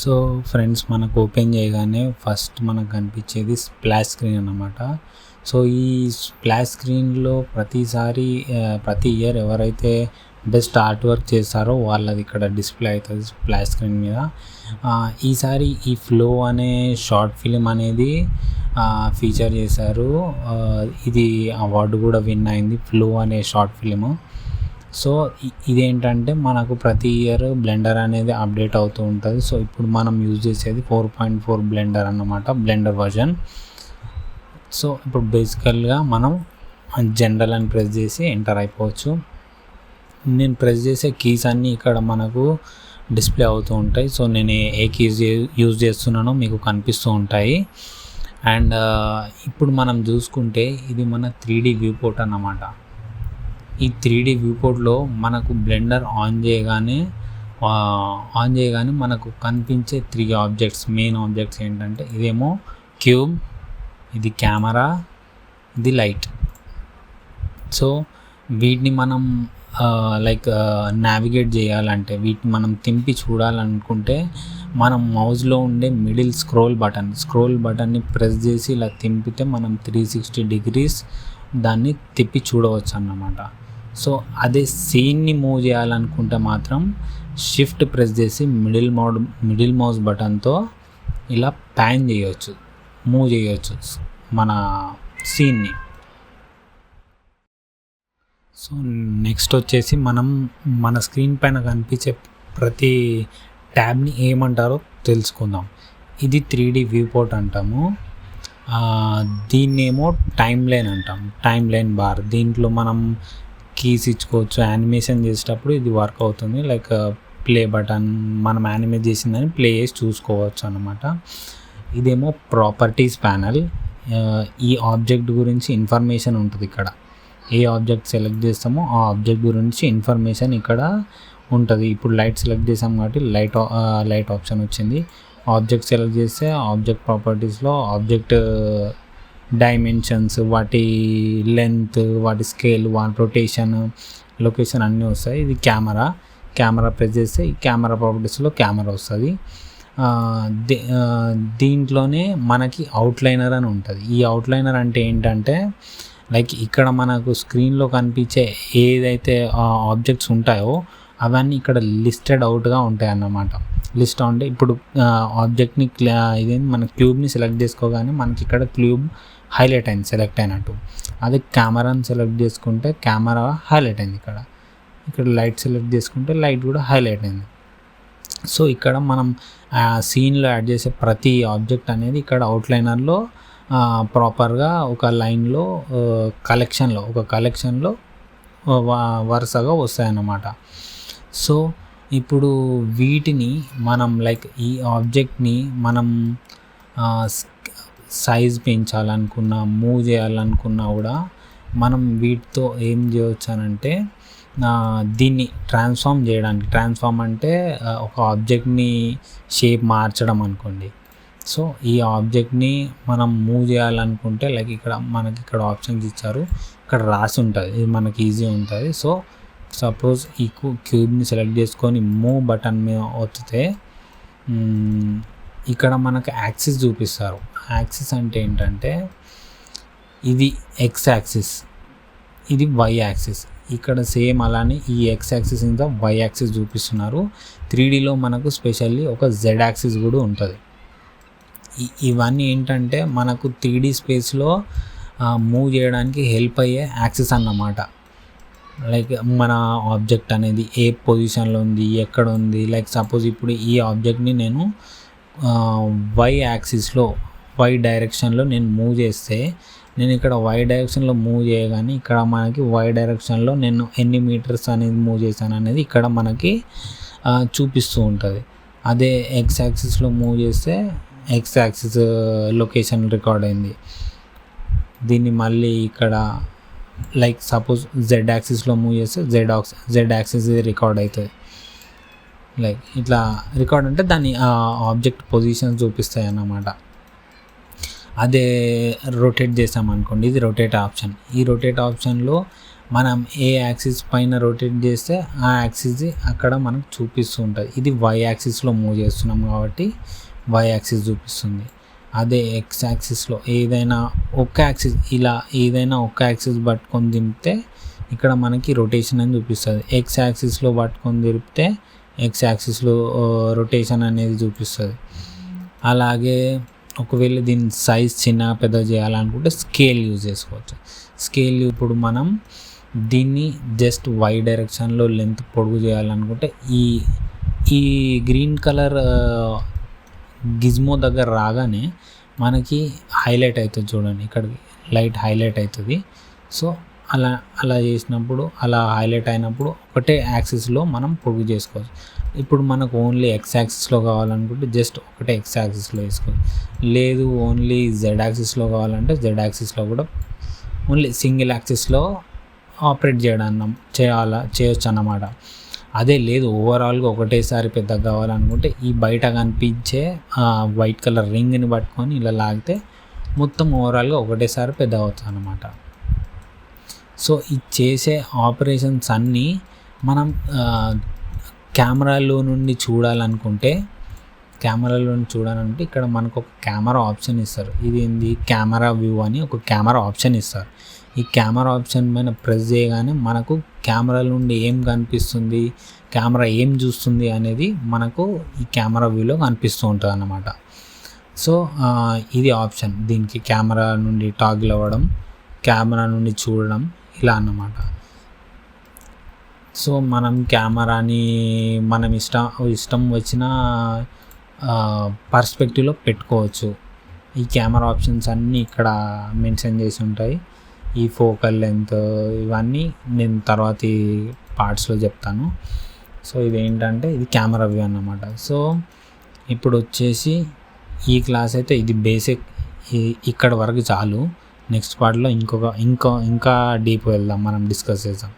So friends, మనకు open చేయగానే first మనకు కనిపించేది స్ప్లాష్ స్క్రీన్ అన్నమాట. సో ఈ స్ప్లాష్ స్క్రీన్లో ప్రతి ఇయర్ ఎవరైతే బెస్ట్ ఆర్ట్ వర్క్ చేస్తారో వాళ్ళది ఇక్కడ డిస్ప్లే అవుతుంది స్ప్లాష్ స్క్రీన్ మీద. ఈసారి ఈ ఫ్లో అనే షార్ట్ ఫిలిం అనేది ఫీచర్ చేశారు. ఇది అవార్డు కూడా విన్ అయింది, ఫ్లో అనే షార్ట్ ఫిలిము. సో ఇదేంటంటే మనకు ప్రతి ఇయర్ బ్లెండర్ అనేది అప్డేట్ అవుతూ ఉంటుంది. సో ఇప్పుడు మనం యూజ్ చేసేది 4.4 బ్లెండర్ అన్నమాట, బ్లెండర్ వర్జన్. సో ఇప్పుడు బేసికల్గా మనం జనరల్ అని ప్రెస్ చేసి ఎంటర్ అయిపోవచ్చు. నేను ప్రెస్ చేసే కీస్ అన్నీ ఇక్కడ మనకు డిస్ప్లే అవుతూ ఉంటాయి. సో నేను ఏ కీస్ యూజ్ చేస్తున్నానో మీకు కనిపిస్తూ ఉంటాయి. అండ్ ఇప్పుడు మనం చూసుకుంటే ఇది మన 3D వ్యూ పోర్ట్ అన్నమాట. ఈ 3D వ్యూ పోర్ట్లో మనకు బ్లెండర్ ఆన్ చేయగానే మనకు కనిపించే 3 ఆబ్జెక్ట్స్, మెయిన్ ఆబ్జెక్ట్స్ ఏంటంటే ఇదేమో క్యూబ్, ఇది కెమెరా, ఇది లైట్. సో వీటిని మనం నావిగేట్ చేయాలంటే, వీటిని మనం తింపి చూడాలనుకుంటే మనం మౌస్లో ఉండే మిడిల్ స్క్రోల్ బటన్ని ప్రెస్ చేసి ఇలా తింపితే మనం 360 డిగ్రీస్ దాన్ని తిప్పి చూడవచ్చు అన్నమాట. సో అదే సీన్ని మూవ్ చేయాలనుకుంటే మాత్రం షిఫ్ట్ ప్రెస్ చేసి మిడిల్ మౌస్ బటన్తో ఇలా ప్యాన్ చేయవచ్చు, మూవ్ చేయవచ్చు మన సీన్ని. సో నెక్స్ట్ వచ్చేసి మనం మన స్క్రీన్ పైన కనిపించే ప్రతి ట్యాబ్ని ఏమంటారో తెలుసుకుందాం. ఇది 3D వ్యూ పోర్ట్ అంటాము. దీన్నేమో టైమ్ లైన్ అంటాం, టైమ్ లైన్ బార్. దీంట్లో మనం కీస్ ఇచ్చుకోవచ్చు. యానిమేషన్ చేసేటప్పుడు ఇది వర్క్ అవుతుంది. ప్లే బటన్, మనం యానిమేట్ చేసిందని ప్లే చేసి చూసుకోవచ్చు అన్నమాట. ఇదేమో ప్రాపర్టీస్ ప్యానల్. ఈ ఆబ్జెక్ట్ గురించి ఇన్ఫర్మేషన్ ఉంటుంది ఇక్కడ. ఏ ఆబ్జెక్ట్ సెలెక్ట్ చేస్తామో ఆ ఆబ్జెక్ట్ గురించి ఇన్ఫర్మేషన్ ఇక్కడ ఉంటుంది. ఇప్పుడు లైట్ సెలెక్ట్ చేసాం కాబట్టి లైట్ ఆప్షన్ వచ్చింది. ఆబ్జెక్ట్ సెలెక్ట్ చేస్తే ఆబ్జెక్ట్ ప్రాపర్టీస్లో ఆబ్జెక్ట్ డైమెన్షన్స్, వాటి లెంత్, వాటి స్కేల్, వాటి రొటేషన్, లొకేషన్ అన్నీ వస్తాయి. ఇది కెమెరా ప్రెస్ చేస్తే ఈ కెమెరా ప్రాపర్టీస్లో కెమెరా వస్తుంది. దీంట్లోనే మనకి అవుట్లైనర్ అని ఉంటుంది. ఈ అవుట్లైనర్ అంటే ఏంటంటే ఇక్కడ మనకు స్క్రీన్లో కనిపించే ఏదైతే ఆబ్జెక్ట్స్ ఉంటాయో అవన్నీ ఇక్కడ లిస్టెడ్ అవుట్గా ఉంటాయి అన్నమాట. లిస్ట్ అంటే ఇప్పుడు ఆబ్జెక్ట్ని ఇదేంటి, మన క్యూబ్ని సెలెక్ట్ చేసుకోగానే మనకి ఇక్కడ క్యూబ్ హైలైట్ అయింది, సెలెక్ట్ అయినట్టు. అదే కెమెరాని సెలెక్ట్ చేసుకుంటే కెమెరా హైలైట్ అయింది. ఇక్కడ లైట్ సెలెక్ట్ చేసుకుంటే లైట్ కూడా హైలైట్ అయింది. సో ఇక్కడ మనం సీన్లో యాడ్ చేసే ప్రతి ఆబ్జెక్ట్ అనేది ఇక్కడ అవుట్లైనర్లో ప్రాపర్గా ఒక లైన్లో కలెక్షన్లో వరుసగా వస్తాయన్నమాట. సో ఇప్పుడు వీటిని మనం ఈ ఆబ్జెక్ట్ని మనం సైజ్ పెంచాలనుకున్నా, మూవ్ చేయాలనుకున్నా కూడా మనం వీటితో ఏం చేయవచ్చు అనంటే దీన్ని ట్రాన్స్ఫార్మ్ అంటే ఒక ఆబ్జెక్ట్ని షేప్ మార్చడం అనుకోండి. సో ఈ ఆబ్జెక్ట్ని మనం మూవ్ చేయాలనుకుంటే మనకి ఇక్కడ ఆప్షన్స్ ఇచ్చారు, ఇక్కడ రాసి ఉంటుంది, ఇది మనకి ఈజీ ఉంటుంది. సో సపోజ్ ఈ క్యూబ్ని సెలెక్ట్ చేసుకొని మూవ్ బటన్ మీద ఒత్తితే ఇక్కడ మనకు యాక్సిస్ చూపిస్తారు. యాక్సిస్ అంటే ఏంటంటే ఇది ఎక్స్ యాక్సిస్, ఇది వై యాక్సిస్. ఇక్కడ సేమ్ అలానే ఈ ఎక్స్ యాక్సిస్ ఇంకా వై యాక్సిస్ చూపిస్తున్నారు. 3Dలో మనకు స్పెషల్లీ ఒక జెడ్ యాక్సిస్ కూడా ఉంటుంది. ఇవన్నీ ఏంటంటే మనకు 3D స్పేస్లో మూవ్ చేయడానికి హెల్ప్ అయ్యే యాక్సిస్ అన్నమాట. మన ఆబ్జెక్ట్ అనేది ఏ పొజిషన్లో ఉంది, ఎక్కడ ఉంది. సపోజ్ ఇప్పుడు ఈ ఆబ్జెక్ట్ని నేను వై డైరెక్షన్లో నేను మూవ్ చేస్తే, నేను ఇక్కడ వై డైరెక్షన్లో మూవ్ చేయగానే ఇక్కడ మనకి వై డైరెక్షన్లో నేను ఎన్ని మీటర్స్ అనేది మూవ్ చేశాను అనేది ఇక్కడ మనకి చూపిస్తూ ఉంటుంది. అదే ఎక్స్ యాక్సిస్లో మూవ్ చేస్తే ఎక్స్ యాక్సిస్ లొకేషన్ రికార్డ్ అయింది. దీన్ని మళ్ళీ ఇక్కడ సపోజ్ జెడ్ యాక్సిస్లో మూవ్ చేస్తే జెడ్ యాక్సిస్ రికార్డ్ అవుతుంది. ఇట్లా రికార్డ్ అంటే దాని ఆబ్జెక్ట్ పొజిషన్ చూపిస్తాయి అన్నమాట. అదే రొటేట్ చేసామనుకోండి, ఇది రొటేట్ ఆప్షన్. ఈ రొటేట్ ఆప్షన్లో మనం ఏ యాక్సిస్ పైన రొటేట్ చేస్తే ఆ యాక్సిస్ అక్కడ మనకు చూపిస్తూ ఉంటుంది. ఇది వై యాక్సిస్లో మూవ్ చేస్తున్నాం కాబట్టి వై యాక్సిస్ చూపిస్తుంది. అదే ఎక్స్ యాక్సిస్లో ఏదైనా ఒక్క యాక్సిస్ ఇలా ఏదైనా ఒక్క యాక్సిస్ పట్టుకొని తిప్పితే ఇక్కడ మనకి రొటేషన్ అని చూపిస్తుంది. ఎక్స్ యాక్సిస్లో పట్టుకొని తిరిపితే ఎక్స్ యాక్సిస్లో రొటేషన్ అనేది చూపిస్తుంది. అలాగే ఒకవేళ దీని సైజ్ చిన్న పెద్ద చేయాలనుకుంటే స్కేల్ యూజ్ చేసుకోవచ్చు. స్కేల్ ఇప్పుడు మనం దీన్ని జస్ట్ వై డైరెక్షన్లో లెంత్ పొడుగు చేయాలనుకుంటే ఈ గ్రీన్ కలర్ గిజ్మో దగ్గర రాగానే మనకి హైలైట్ అవుతుంది చూడండి, ఇక్కడికి లైట్ హైలైట్ అవుతుంది. సో అలా చేసినప్పుడు అలా హైలైట్ అయినప్పుడు ఒకటే యాక్సిస్లో మనం పొడుగు చేసుకోవచ్చు. ఇప్పుడు మనకు ఓన్లీ ఎక్స్ యాక్సిస్లో కావాలనుకుంటే జస్ట్ ఒకటే ఎక్స్ యాక్సిస్లో వేసుకోవచ్చు. లేదు ఓన్లీ జెడ్ యాక్సిస్లో కావాలంటే జెడ్ యాక్సిస్లో కూడా ఓన్లీ సింగిల్ యాక్సిస్లో ఆపరేట్ చేయొచ్చు అన్నమాట. అదే లేదు ఓవరాల్గా ఒకటేసారి పెద్దగా కావాలనుకుంటే ఈ బయట కనిపించే వైట్ కలర్ రింగ్ని పట్టుకొని ఇలా లాగితే మొత్తం ఓవరాల్గా ఒకటేసారి పెద్ద అవుతుంది అన్నమాట. సో ఈ చేసే ఆపరేషన్స్ అన్నీ మనం కెమెరాలో నుండి చూడాలనుకుంటే ఇక్కడ మనకు ఒక కెమెరా ఆప్షన్ ఇస్తారు. ఇది ఏంది, కెమెరా వ్యూ అని ఒక కెమెరా ఆప్షన్ ఇస్తారు. ఈ కెమెరా ఆప్షన్ పైన ప్రెస్ చేయగానే మనకు కెమెరా నుండి ఏం కనిపిస్తుంది, కెమెరా ఏం చూస్తుంది అనేది మనకు ఈ కెమెరా వ్యూలో కనిపిస్తూ ఉంటుంది అన్నమాట. సో ఇది ఆప్షన్, దీనికి కెమెరా నుండి టాగిల్ అవ్వడం, కెమెరా నుండి చూడడం ఇలా అన్నమాట. సో మనం కెమెరాని మనం ఇష్టం వచ్చిన పర్స్పెక్టివ్లో పెట్టుకోవచ్చు. ఈ కెమెరా ఆప్షన్స్ అన్నీ ఇక్కడ మెన్షన్ చేసి ఉంటాయి. ఈ ఫోకల్ లెంత్ ఇవన్నీ నేను తర్వాతి పార్ట్స్లో చెప్తాను. సో ఇదేంటంటే ఇది కెమెరా వ్యూ అన్నమాట. సో ఇప్పుడు వచ్చేసి ఈ క్లాస్ అయితే ఇది బేసిక్, ఇక్కడ వరకు చాలు. నెక్స్ట్ పార్ట్లో ఇంకా డీప్ వెళ్దాం, మనం డిస్కస్ చేద్దాం.